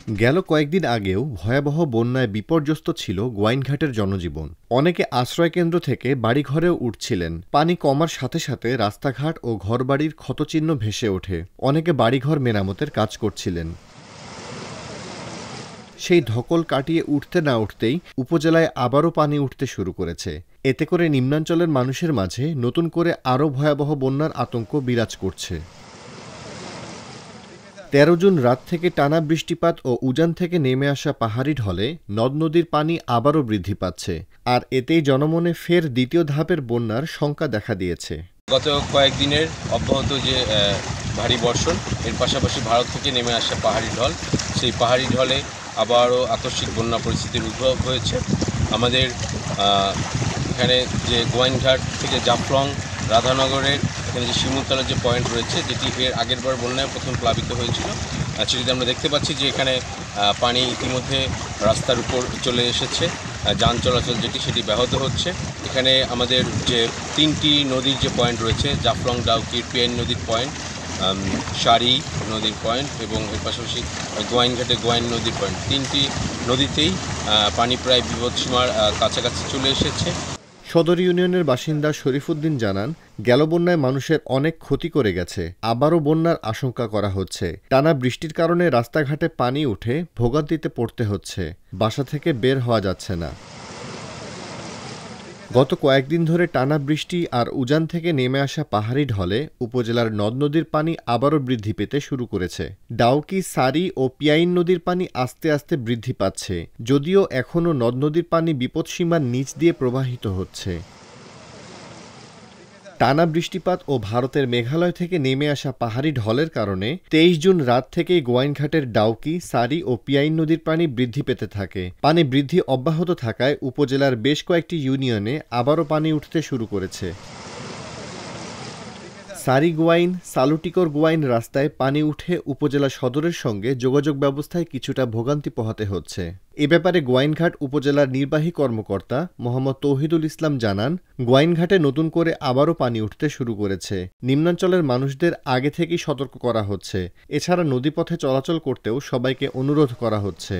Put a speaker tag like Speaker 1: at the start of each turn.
Speaker 1: গেল কয়েকদিন আগেও ভয়াবহ বন্যায় বিপর্যস্ত ছিল গোয়াইনঘাটের জনজীবন। অনেকে আশ্রয়কেন্দ্র থেকে বাড়িঘরেও উঠছিলেন। পানি কমার সাথে সাথে রাস্তাঘাট ও ঘরবাড়ির ক্ষতচিহ্ন ভেসে ওঠে। অনেকে বাড়িঘর মেরামতের কাজ করছিলেন। সেই ধকল কাটিয়ে উঠতে না উঠতেই উপজেলায় আবারও পানি উঠতে শুরু করেছে। এতে করে নিম্নাঞ্চলের মানুষের মাঝে নতুন করে আরও ভয়াবহ বন্যার আতঙ্ক বিরাজ করছে। ১৩ জুন রাত থেকে টানা বৃষ্টিপাত ও উজান থেকে নেমে আসা পাহাড়ি ঢলে নদ নদীর পানি আবারও বৃদ্ধি পাচ্ছে, আর এতেই জনমনে ফের দ্বিতীয় ধাপের বন্যার শঙ্কা দেখা দিয়েছে।
Speaker 2: গত কয়েকদিনের অব্যাহত যে ভারী বর্ষণ, এর পাশাপাশি ভারত থেকে নেমে আসা পাহাড়ি ঢল, সেই পাহাড়ি ঢলে আবারও আকস্মিক বন্যা পরিস্থিতির উদ্ভব হয়েছে। আমাদের এখানে যে গোয়াইনঘাট থেকে জাফলং, রাধানগরের এখানে যে শিমুলতলার যে পয়েন্ট রয়েছে, যেটি এর আগেরবার বন্যায় প্রথম প্লাবিত হয়েছিল, সেটিতে আমরা দেখতে পাচ্ছি যে এখানে পানি ইতিমধ্যে রাস্তার উপর চলে এসেছে। যান চলাচল সেটি ব্যাহত হচ্ছে। এখানে আমাদের যে 3টি নদীর যে পয়েন্ট রয়েছে, জাফলং, ডাউকি, পিয়াইন নদীর পয়েন্ট, সারি নদীর পয়েন্ট এবং এর পাশাপাশি গোয়াইনঘাটে গোয়াইন নদীর পয়েন্ট, 3টি নদীতেই পানি প্রায় বিপদসীমার কাছাকাছি চলে এসেছে।
Speaker 1: সদর ইউনিয়নের বাসিন্দা শরীফুদ্দিন জানান, গেল বন্যায় মানুষের অনেক ক্ষতি করে গেছে, আবারও বন্যার আশঙ্কা করা হচ্ছে। টানা বৃষ্টির কারণে রাস্তাঘাটে পানি উঠে ভোগান্তিতে পড়তে হচ্ছে, বাসা থেকে বের হওয়া যাচ্ছে না। গত কয়েকদিন ধরে টানা বৃষ্টি আর উজান থেকে নেমে আসা পাহাড়ি ঢলে উপজেলার নদ নদীর পানি আবারও বৃদ্ধি পেতে শুরু করেছে। ডাউকি, সারি ও পিয়াইন নদীর পানি আস্তে আস্তে বৃদ্ধি পাচ্ছে, যদিও এখনও নদ নদীর পানি বিপদসীমার নিচ দিয়ে প্রবাহিত হচ্ছে। টানা বৃষ্টিপাত ও ভারতের মেঘালয় থেকে নেমে আসা পাহাড়ি ঢলের কারণে ২৩ জুন রাত থেকেই গোয়াইনঘাটের ডাউকি, সারি ও পিয়াইন নদীর পানি বৃদ্ধি পেতে থাকে। পানি বৃদ্ধি অব্যাহত থাকায় উপজেলার বেশ কয়েকটি ইউনিয়নে আবারও পানি উঠতে শুরু করেছে। সারি গোয়াইন, সালুটিকর গোয়াইন রাস্তায় পানি উঠে উপজেলা সদরের সঙ্গে যোগাযোগ ব্যবস্থায় কিছুটা ভোগান্তি পোহাতে হচ্ছে। এ ব্যাপারে গোয়াইনঘাট উপজেলার নির্বাহী কর্মকর্তা মোহাম্মদ তৌহিদুল ইসলাম জানান, গোয়াইনঘাটে নতুন করে আবারও পানি উঠতে শুরু করেছে। নিম্নাঞ্চলের মানুষদের আগে থেকেই সতর্ক করা হচ্ছে। এছাড়া নদীপথে চলাচল করতেও সবাইকে অনুরোধ করা হচ্ছে।